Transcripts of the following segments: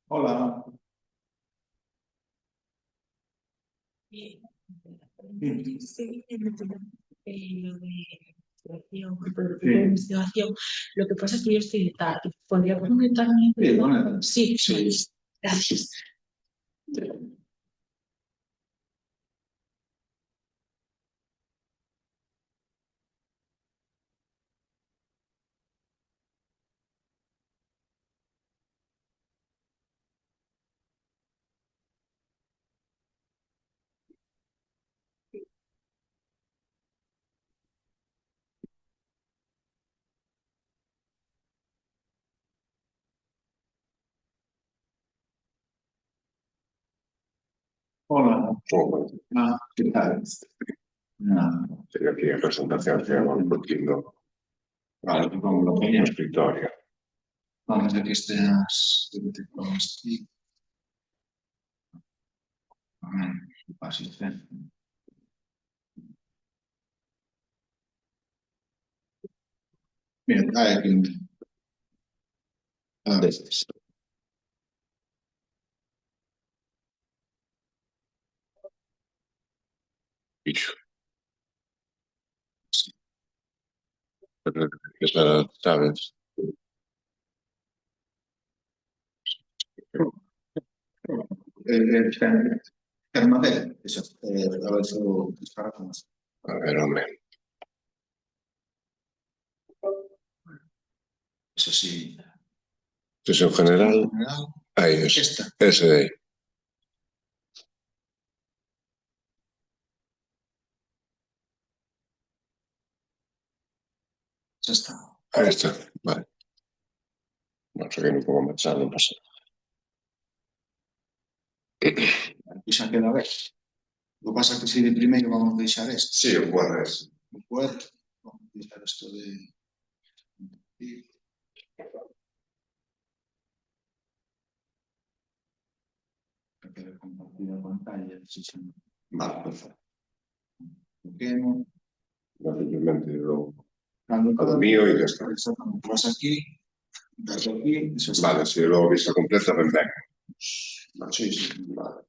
Hola. Sí, Sí, sí, lo de investigación, de sí, investigación. Lo que pasa es que yo estoy de tarde. ¿Podría comentarme? sí, bueno, Sí, sí. gracias. Hola. Hola, ¿Qué tal? Ah, estoy aquí en presentación, se llama Curtindo, vale, te pongo lo un pequeño. escritorio. Vamos a que estés. Te pongo aquí. Así está. Mira, hay aquí un. A veces. Bicho. Esa, ¿sabes? Carmadel, eso. A ver si lo disparamos. A ver, hombre, Eso sí. eso en general, ahí es, Esta. ese de ahí. Ya está. Ahí está, vale. No sé qué un poco más, no pasa Aquí se queda a ver. Lo que pasa es que si de primero vamos a deixar esto. Sí, o cuadras. No puedo. Vamos a deixar esto de. Que quede compartida pantalla. Sí, sí. Vale, perfecto. Pequeño. No, simplemente lo Cuando mío y ya está. vas aquí, das aquí, eso está. Vale, si luego vista completa, ven back. Sí, sí. Vale.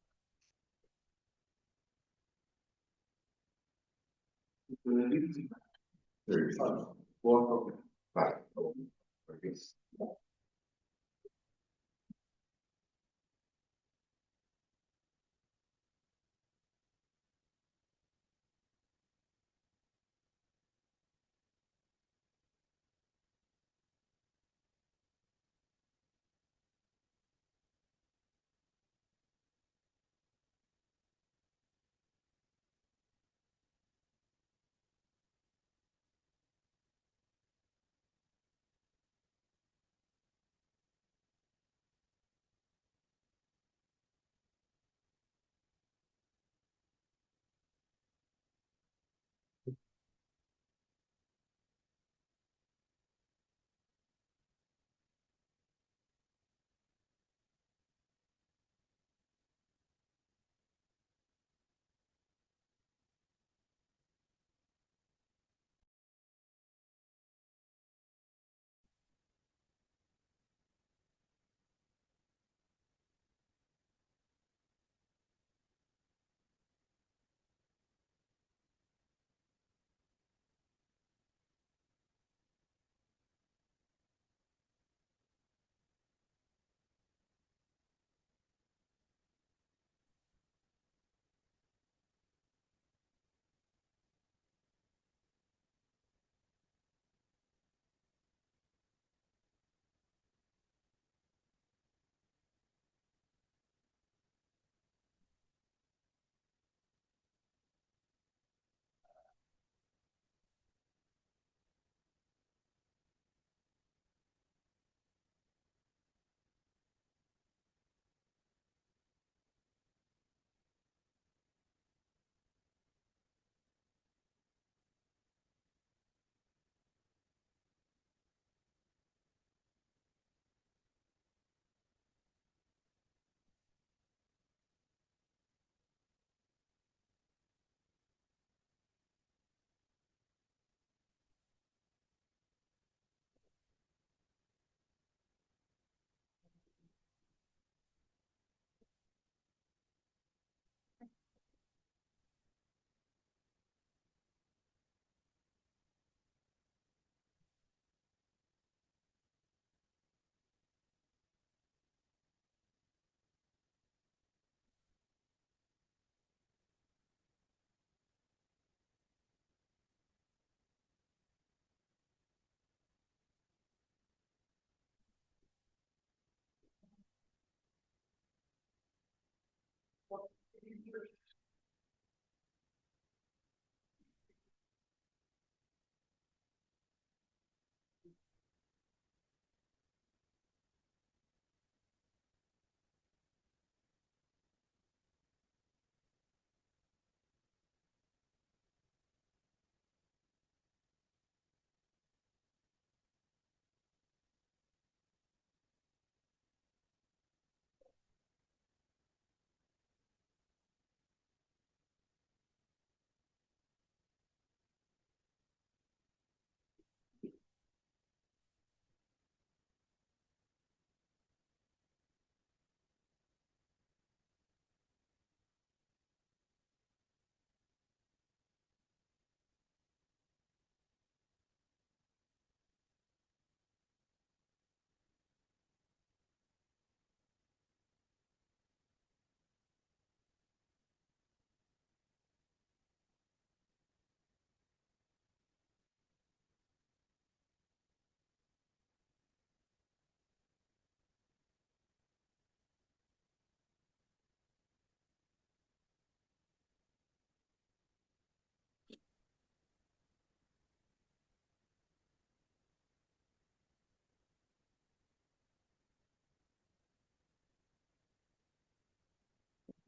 Sí, vale. Aquí.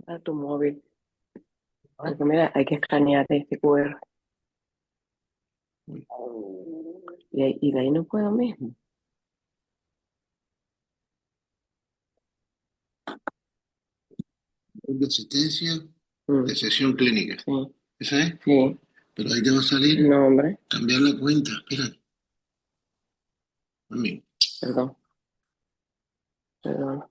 a tu móvil. Porque mira, hay que escanear este QR. Y de ahí no puedo mismo. De asistencia Mm, de sesión clínica. sí, ¿Esa es? sí. Pero ahí te va a salir Nombre, cambiar la cuenta. Espera. Mami, perdón. Perdón.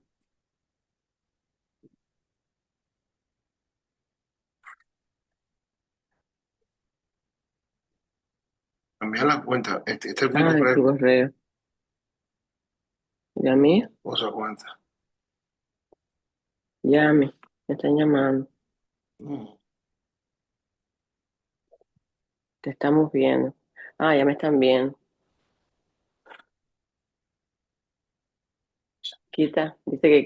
cambiar la cuenta. Este es el Ah, mismo tu correo. ¿Y a mí? otra cuenta. Llame. Me están llamando. No. Te estamos viendo. Ah, ya me están viendo. Quita. Dice que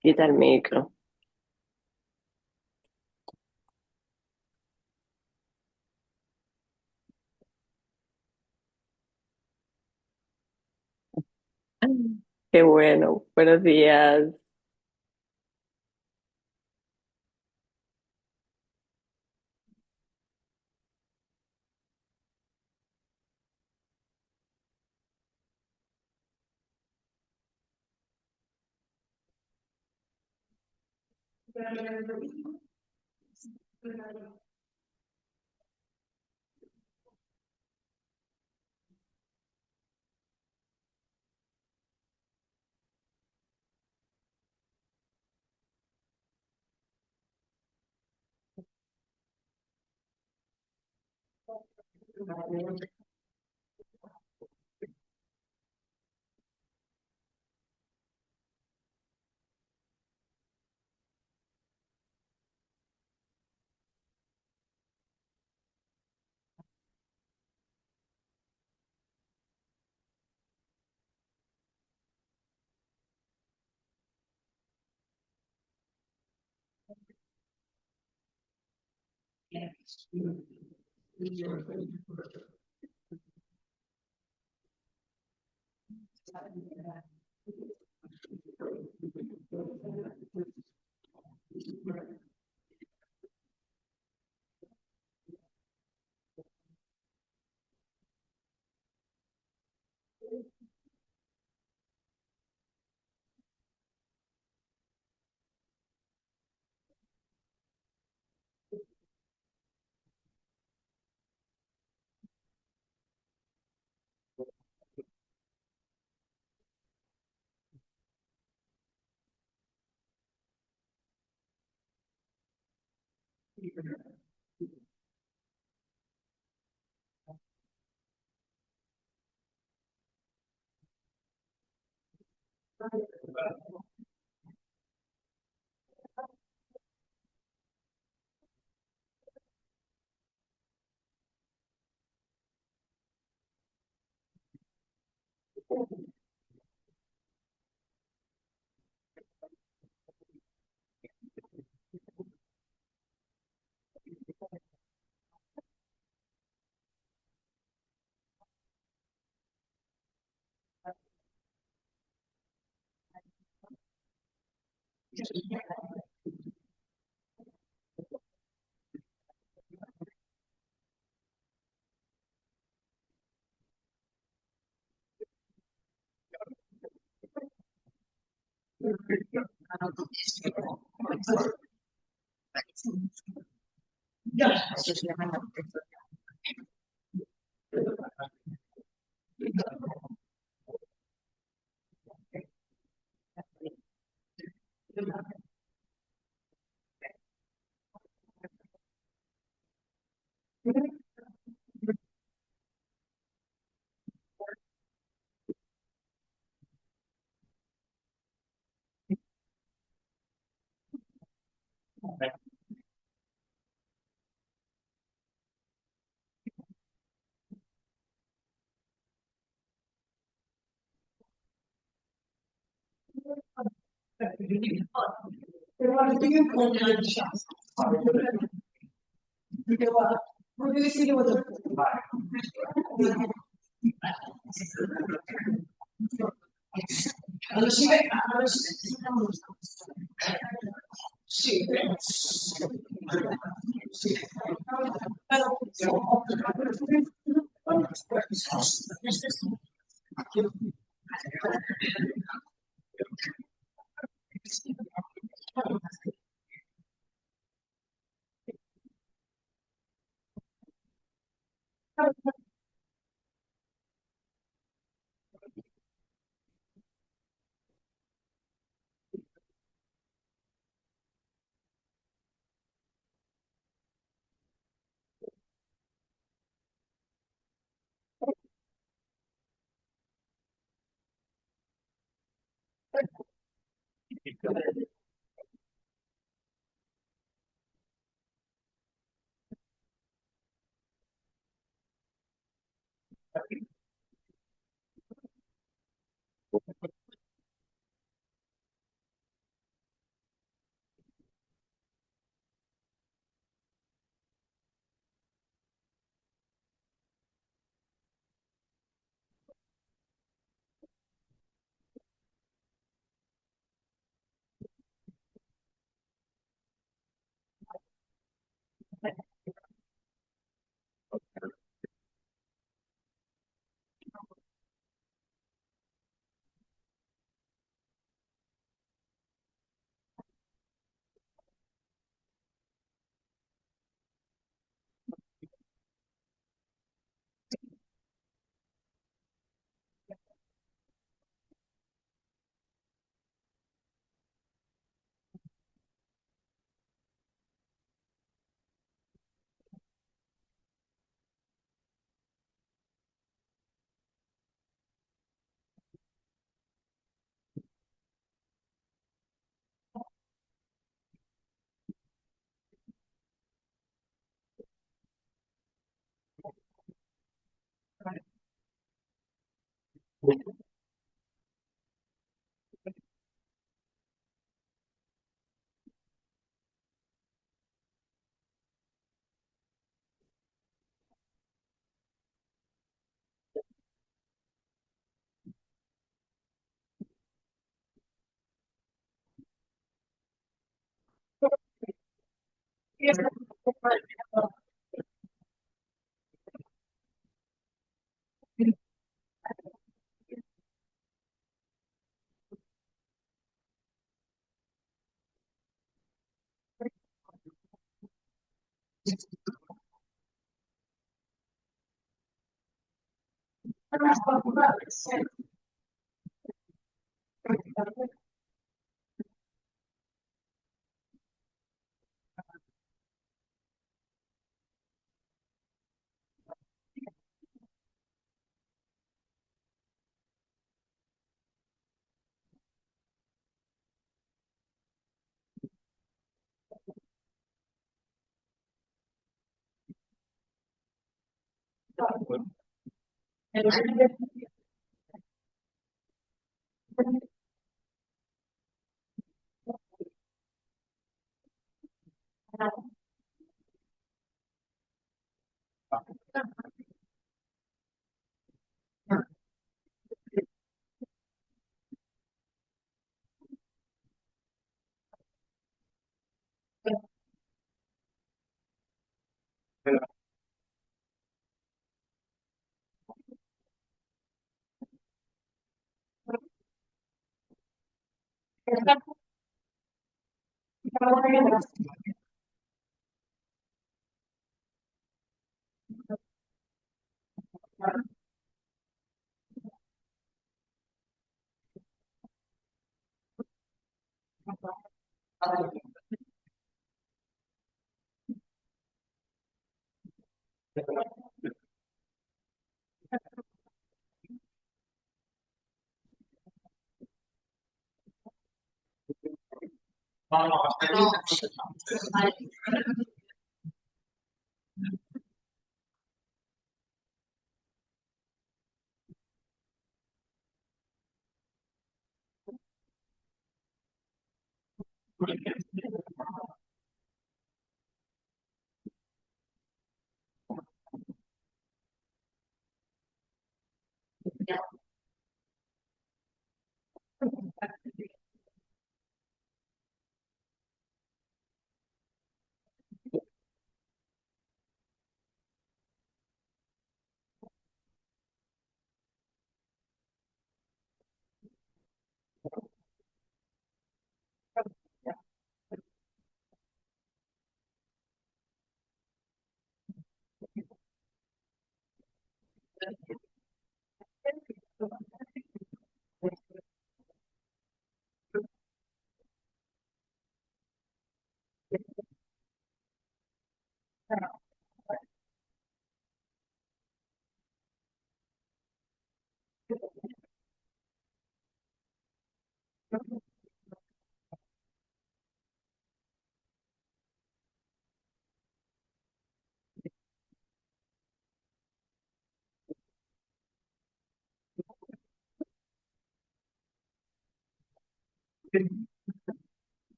quita el micro. Qué bueno. Buenos días.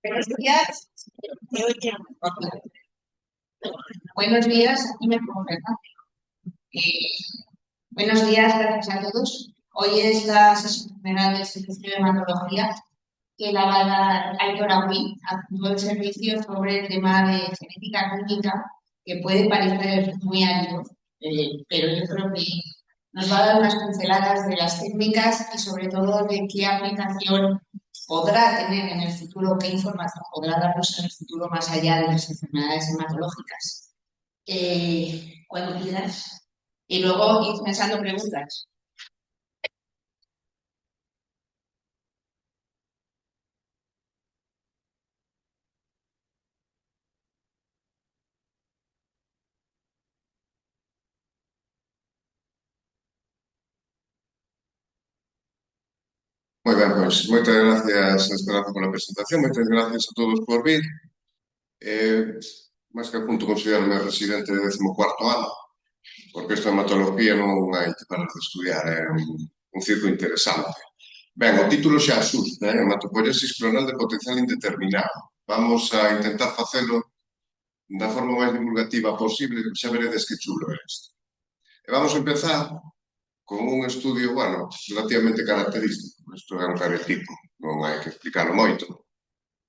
Buenos días. Buenos días, aquí me pongo, ¿verdad? Buenos días, gracias a todos. Hoy es la sesión general del servicio de hematología que la va a dar Aitor Wynn, haciendo el servicio sobre el tema de genética clínica, que puede parecer muy árido, pero yo creo que nos va a dar unas pinceladas de las técnicas y sobre todo de qué aplicación podrá tener en el futuro, qué información podrá darnos en el futuro más allá de las enfermedades hematológicas. Cuando quieras. Y luego ir pensando preguntas. Moi ben, pois, moitas gracias, Esperanza, pola presentación, moitas gracias a todos por vir. Máis que a punto considero-me residente de 14º ano, porque esta hematología non hai que parar de estudiar, é un circo interesante. Ben, o título xa asusta, hematopoiesis clonal de potencial indeterminado. Vamos a intentar facelo da forma máis divulgativa posible, xa veredes que chulo é isto. E vamos a empezar con un estudio, bueno, relativamente característico. Isto é un cariotipo, non hai que explicarlo moito.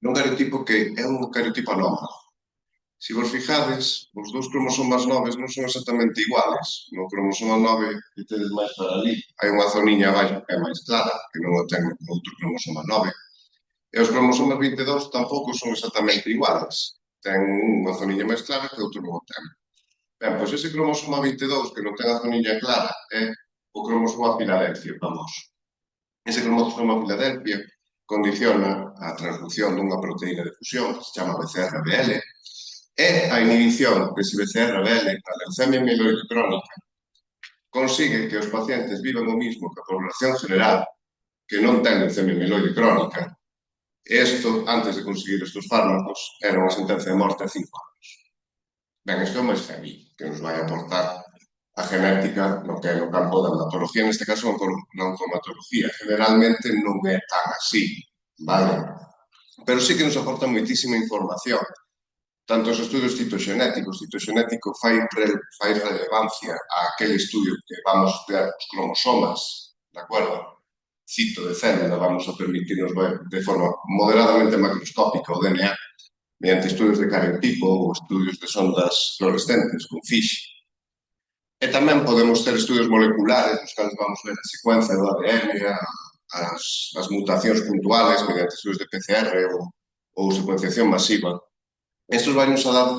Un cariotipo que é un cariotipo anómalo. Se vos fijades, os dous cromosomas 9 non son exactamente iguales. No cromosoma 9 que tedes máis para ali, hai unha zoniña abaixo que é máis clara, que non o ten outro cromosoma 9. E os cromosomas 22 tampouco son exactamente iguales. Ten unha zoniña máis clara que outro non o ten. Ben, pois ese cromosoma 22 que non ten a zoniña clara é o cromosoma Filadelfia, famoso. Ese cromosoma Filadelfia condiciona a transducción dunha proteína de fusión que se chama BCR-ABL e a inhibición dese BCR-ABL na leucemia mieloide crónica consigue que os pacientes vivan o mismo que a población general que non ten leucemia mieloide crónica. E isto, antes de conseguir estes fármacos, era unha sentencia de morte a 5 anos. Ben, isto é máis heavy, que nos vai aportar a genética no que é no campo da hematología, neste caso na oncomatología. Generalmente non é tan así, vale? Pero sí que nos aporta moitísima información. Tanto os estudios citoxenéticos, fai relevancia a aquele estudio que vamos ver os cromosomas, de acordo? Cito de célula, vamos a permitirnos ver de forma moderadamente macroscópica o DNA mediante estudios de cariotipo ou estudios de sondas fluorescentes con FISH. E tamén podemos ter estudios moleculares nos cales vamos ver a secuencia do ADN, as mutacións puntuales mediante estudios de PCR ou secuenciación masiva. Estos vai nos a dar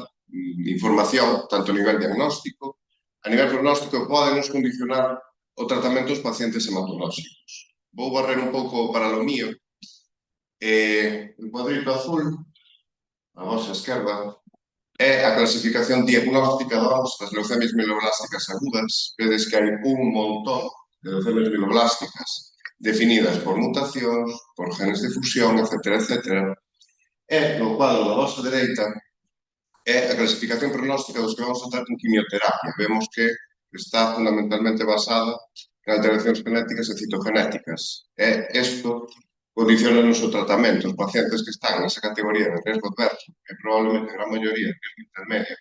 información tanto a nivel diagnóstico, a nivel pronóstico, podenos condicionar o tratamento dos pacientes hematolóxicos. Vou barrer un pouco para lo mío. O cuadrito azul, a vosa esquerda, é a clasificación diagnóstica das leucemias mieloblásticas agudas. Vedes que hai un montón de leucemias mieloblásticas definidas por mutacións, por genes de fusión, etc. E no cuadro da vosa dereita é a clasificación pronóstica dos que vamos a tratar con quimioterapia. Vemos que está fundamentalmente basada en alteracións genéticas e citogenéticas. E isto condiciona o noso tratamento. Os pacientes que están nesa categoría de riesgo adverso, que probablemente a gran maioría de riesgo intermedio,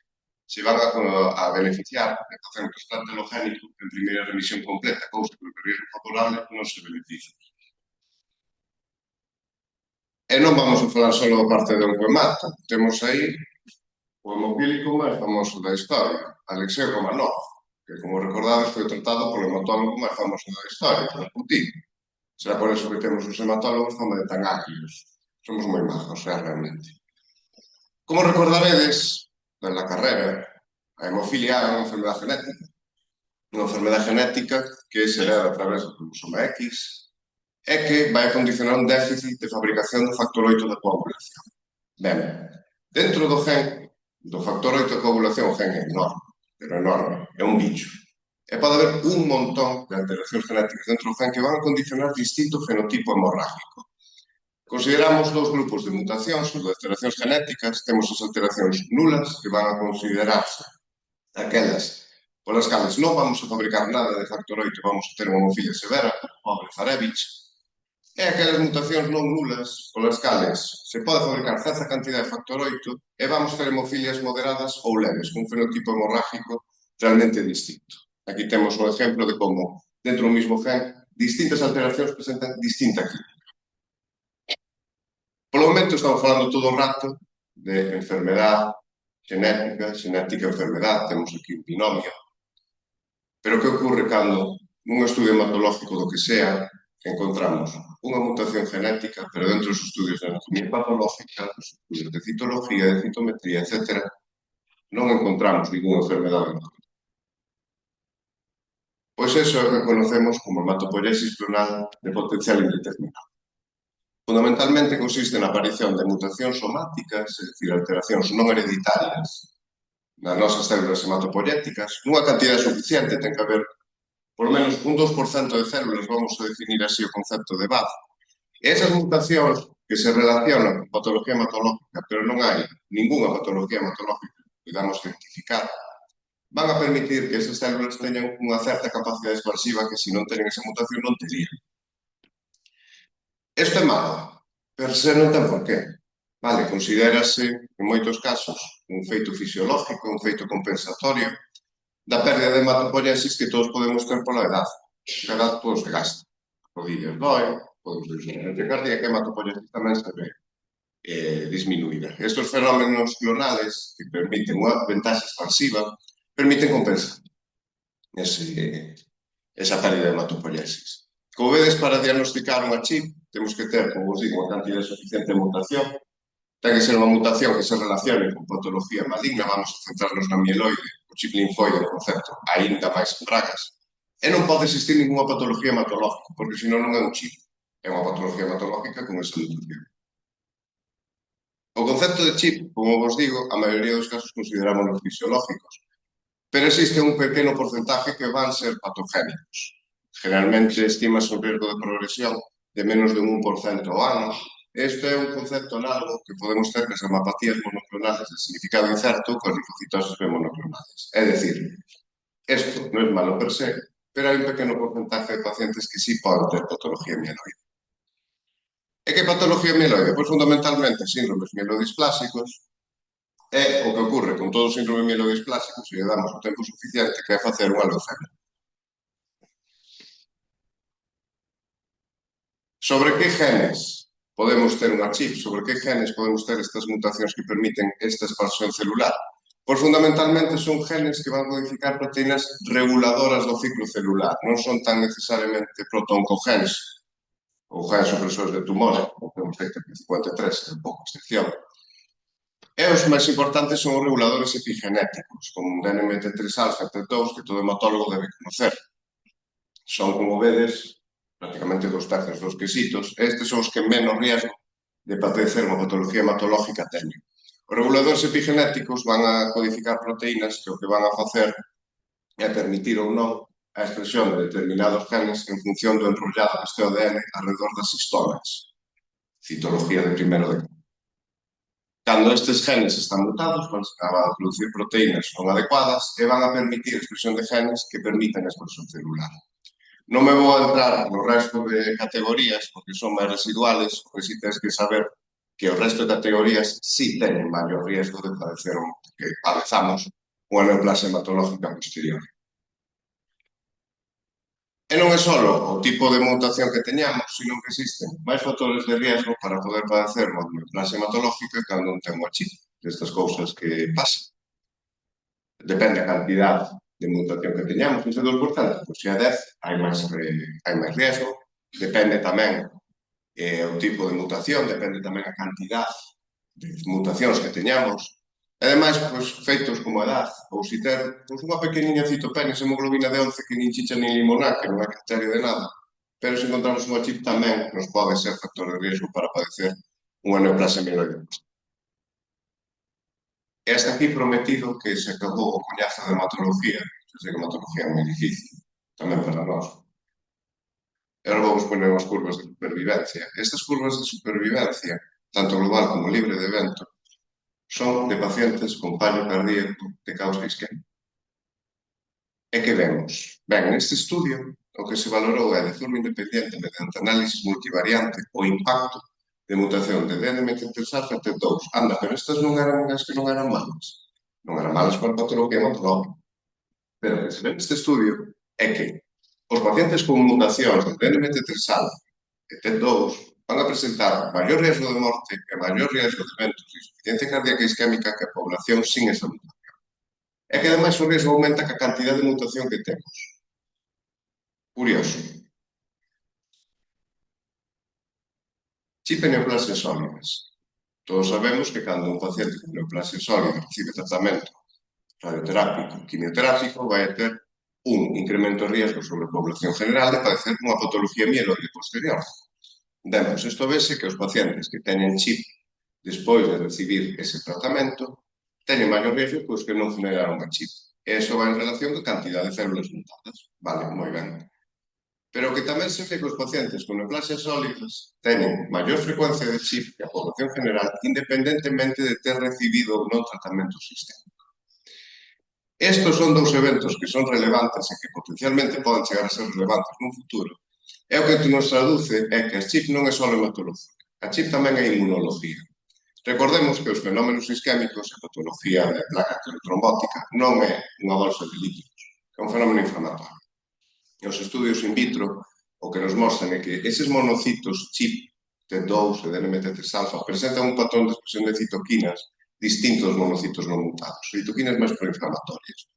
se van a beneficiar de facer un trasplante halogénico en primeira remisión completa, cousa que o riesgo favorable non se beneficia. E non vamos a falar só da parte de oncohemato. Temos aí o hemofílico máis famoso da historia, Alexei Romanov, que, como recordades, foi tratado polo hematólogo máis famoso da historia, Rasputin. Será por eso que temos os hematólogos fama de tan ágiles. Somos moi majos, realmente. Como recordaredes, na carreira, a hemofilia é unha enfermedade genética. Unha enfermedade genética que se hereda a través do cromosoma X e que vai condicionar un déficit de fabricación do factor 8 da coagulación. Ben, dentro do gen do factor 8 da coagulación, o gen é enorme, pero enorme, é un bicho. E pode haber un montón de alteracións genéticas dentro do gen que van a condicionar distinto fenotipo hemorrágico. Consideramos dous grupos de mutacións, ou de alteracións genéticas. Temos as alteracións nulas, que van a considerarse aquelas polas cales non vamos a fabricar nada de factor 8 e vamos a ter unha hemofilia severa, pobre Zarevich, e aquelas mutacións non nulas polas cales se pode fabricar certa cantidad de factor 8 e vamos ter hemofilias moderadas ou leves, con un fenotipo hemorrágico realmente distinto. Aquí temos un exemplo de como, dentro do mismo gen, distintas alteracións presentan distinta química. Polo momento estamos falando todo o rato de enfermedade genética, xenética enfermedade, temos aquí un binomio. Pero que ocorre cando, nun estudio hematológico do que sea, encontramos unha mutación genética, pero dentro dos estudios de anatomía patológica, dos estudios de citología, de citometría, etc., non encontramos ninguna enfermedade hematológica. Pois eso é o que conocemos como hematopoiesis clonal de potencial indeterminado. Fundamentalmente consiste na aparición de mutacións somáticas, é dicir, alteracións non hereditarias nas nosas células hematopoiéticas, nunha cantidade suficiente, ten que haber por menos un 2% de células, vamos a definir así o concepto de base. E esas mutacións que se relacionan con patología hematológica, pero non hai ningunha patología hematológica que podamos identificar, van a permitir que esas células teñan unha certa capacidade expansiva que se non teñen esa mutación non terían. Isto é malo, per se non ten por qué. Vale, considérase, en moitos casos, un feito fisiológico, un feito compensatorio da pérdida de hematopoiesis que todos podemos ter pola edad. A edad todos se gasta. Rodillas doen, podemos ter insuficiencia cardíaca, a hematopoiesis tamén se ve disminuída. Estos fenómenos clonales que permiten unha ventaxa expansiva permiten compensar esa pérdida de hematopoiesis. Como vedes, para diagnosticar unha chip, temos que ter, como vos digo, unha cantidade suficiente de mutación. Ten que ser unha mutación que se relacione con patología maligna. Vamos a centrarnos na mieloide, o chip linfoide, o concepto, aínda máis en bragas. E non pode existir ninguna patología hematológica, porque senón non é un chip. É unha patología hematológica con esa mutación. O concepto de chip, como vos digo, a maioría dos casos consideramos os fisiológicos, pero existe un pequeno porcentaje que van ser patogénicos. Generalmente estimase un risco de progresión de menos de un 1% ao ano. Este é un concepto análogo que podemos ter que as hemopatías monoclonales de significado incerto coas linfocitoses B monoclonales. É dicir, isto non é malo per se, pero hai un pequeno porcentaje de pacientes que sí poden ter patología mieloide. E que patología mieloide? Pois fundamentalmente síndromes mielodisplásicos. É o que ocorre con todo o síndrome mielodisplásicos se lle damos o tempo suficiente que é facer unha leucemia. Sobre que genes podemos ter unha chip? Sobre que genes podemos ter estas mutacións que permiten esta expansión celular? Pois fundamentalmente son genes que van codificar proteínas reguladoras do ciclo celular. Non son tan necesariamente protooncogenes ou genes supresores de tumores, como temos aquí P53, é un pouco excepción. E os máis importantes son os reguladores epigenéticos, como DNMT3-alfa e T2, que todo hematólogo debe conocer. Son, como vedes, prácticamente 2/3 dos quesitos. Estes son os que menos riesgo de padecer unha patología hematológica teñen. Os reguladores epigenéticos van a codificar proteínas que o que van a facer é permitir ou non a expresión de determinados genes en función do enrollado deste ADN alrededor das histonas. Citología de primeiro de campo. Cando estes genes están mutados, van a producir proteínas non adecuadas e van a permitir a expresión de genes que permitan a expresión celular. Non me vou entrar no resto de categorías, porque son máis residuales, porque si tens que saber que o resto de categorías sí teñen maior riesgo de padecer que padezamos unha neoplasia hematológica posterior. E non é só o tipo de mutación que teñamos, sino que existen máis factores de riesgo para poder padecer unha neoplasia hematológica cando non ten unha chip. destas cousas que pasan. Depende a cantidad de mutación que teñamos, ese 2%, pois se é 10, hai máis riesgo. Depende tamén o tipo de mutación, depende tamén a cantidad de mutacións que teñamos. E, ademais, pois, feitos como a edad, ou se ter pois, unha pequeniña citopenia, hemoglobina de 11 que nin chicha nin limoná, que non é criterio de nada, pero se encontramos unha chip tamén nos pode ser factor de riesgo para padecer unha neoplasia mieloide. E hasta aquí prometido que se acabou o coñazo de hematología, que sei que hematología é moi difícil, tamén para nós. E agora vamos poner as curvas de supervivencia. Estas curvas de supervivencia, tanto global como libre de evento, son de pacientes con fallo cardíaco de causa isquémica. E que vemos? Ben, neste estudio, o que se valorou é de forma independente mediante análisis multivariante o impacto de mutación de DNMT3-alfa e TET2. Anda, pero estas non eran as que non eran malas. Non eran malas para a patología hematológica. Pero o que se ve neste estudio é que os pacientes con mutacións de DNMT3-alfa e TET2 van a presentar maior riesgo de morte e maior riesgo de eventos de insuficiencia cardíaca isquémica que a población sin esa mutación. É que, ademais, o riesgo aumenta ca cantidad de mutación que temos. Curioso. Chip e neoplasias sólidas. Todos sabemos que cando un paciente con neoplasia sólida recibe tratamento radioterápico, quimioterápico, vai ter un incremento de riesgo sobre a población general de padecer unha patología mieloide posterior. Dentro, isto vese que os pacientes que teñen chip despois de recibir ese tratamento teñen maior riesgo que os que non generaron a chip. E iso vai en relación con a cantidad de células mutadas. Vale, moi ben. Pero que tamén se ve que os pacientes con neoplasias sólidas teñen maior frecuencia de chip que a población general independentemente de ter recibido ou non tratamento sistémico. Estos son dous eventos que son relevantes e que potencialmente poden chegar a ser relevantes nun futuro. E o que nos traduce é que a chip non é só hematología. A chip tamén é inmunología. Recordemos que os fenómenos isquémicos, a patología de placa arteriotrombótica, non é unha bolsa de líquidos, é un fenómeno inflamatorio. E os estudios in vitro o que nos mostran é que eses monocitos chip TET2 e DNMT3-alfa presentan un patrón de expresión de citoquinas distintos dos monocitos non mutados, citoquinas máis proinflamatorias.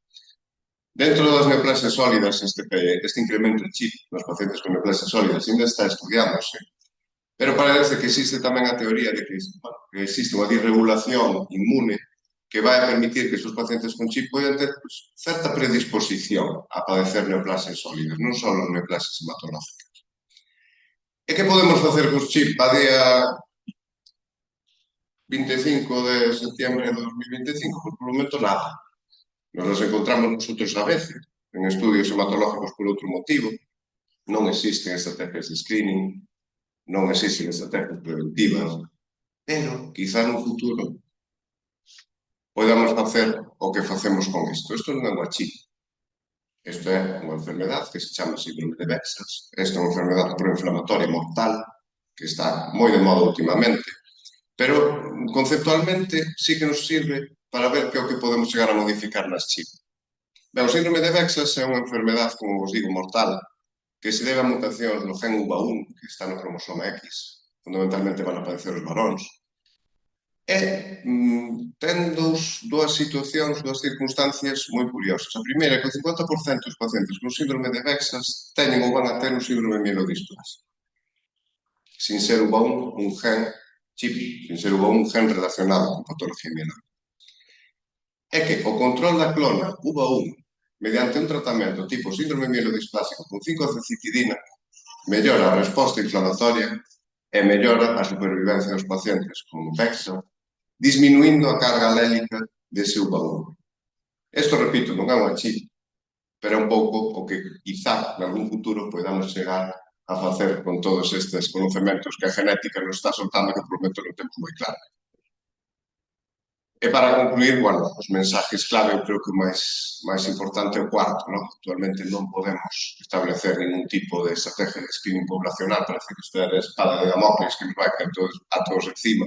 Dentro das neoplasias sólidas, este incremento de chip nos pacientes con neoplasias sólidas ainda está estudiándose, pero parece que existe tamén a teoría de que existe unha disregulación inmune que vai a permitir que estes pacientes con chip poden ter certa predisposición a padecer neoplasias sólidas, non só neoplasias hematológicas. E que podemos facer cos chip a día 25 de septiembre de 2025? Pois, por momento, nada. Nos encontramos nosotros a veces en estudios hematológicos por outro motivo. Non existen estrategias de screening, non existen estrategias preventivas, pero quizá no futuro podamos facer o que facemos con isto. Isto non é unha chip. Isto é unha enfermedade que se chama síndrome de Bexas. Esta é unha enfermedade proinflamatoria mortal que está moi de moda últimamente, pero conceptualmente sí que nos sirve para ver que é o que podemos chegar a modificar nas chip. Ben, o síndrome de Bexas é unha enfermedade, como vos digo, mortal, que se debe a mutacións no gen UBA1, que está no cromosoma X, fundamentalmente van a aparecer os varóns, e ten dúas situacións, dúas circunstancias moi curiosas. A primeira é que o 50% dos pacientes con síndrome de Bexas teñen ou van a ter un síndrome mielodisplásico, sin ser UBA1 un gen chip, sin ser UBA1 un gen relacionado con patología mieloide. É que o control da clona UBA1 mediante un tratamento tipo síndrome mielodisplásico con 5-acetitidina mellora a resposta inflamatoria e mellora a supervivencia dos pacientes con Bexa, disminuindo a carga alélica dese UBA1. Isto, repito, non é unha chip, pero é un pouco o que, quizá, en algún futuro, podamos chegar a facer con todos estes conocementos que a genética nos está soltando que, por momento, non temos moi claro. E para concluir, bueno, os mensajes clave, eu creo que o máis importante é o cuarto, non? Actualmente non podemos establecer ningún tipo de estrategia de screening poblacional, parece que isto é a espada de Damocles que nos vai caer a todos encima.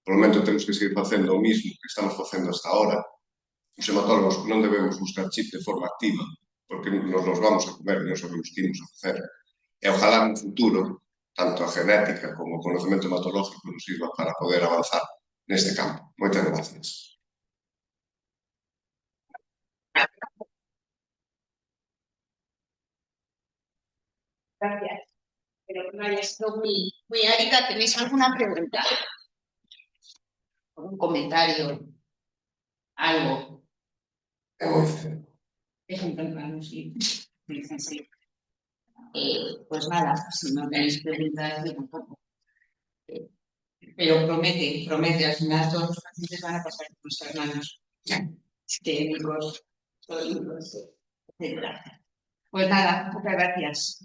Por lo momento temos que seguir facendo o mismo que estamos facendo hasta ahora. Os hematólogos non debemos buscar chip de forma activa, porque nos vamos a comer e non sabemos que imos a facer. E ojalá no futuro, tanto a genética como o conocemento hematológico nos sirva para poder avanzar neste campo. Moitas gracias. Gracias. Espero que no haya sido muy árida. ¿Tenéis alguna pregunta? ¿Un comentario? ¿Algo? É moi feo. Es un temprano, sí. Dicen sí. Pues nada, si no tenéis preguntas, yo tampoco. Pero promete, al final todos los pacientes van a pasar por nuestras manos. Técnicos, técnicos, etcétera. Pues nada, muchas gracias.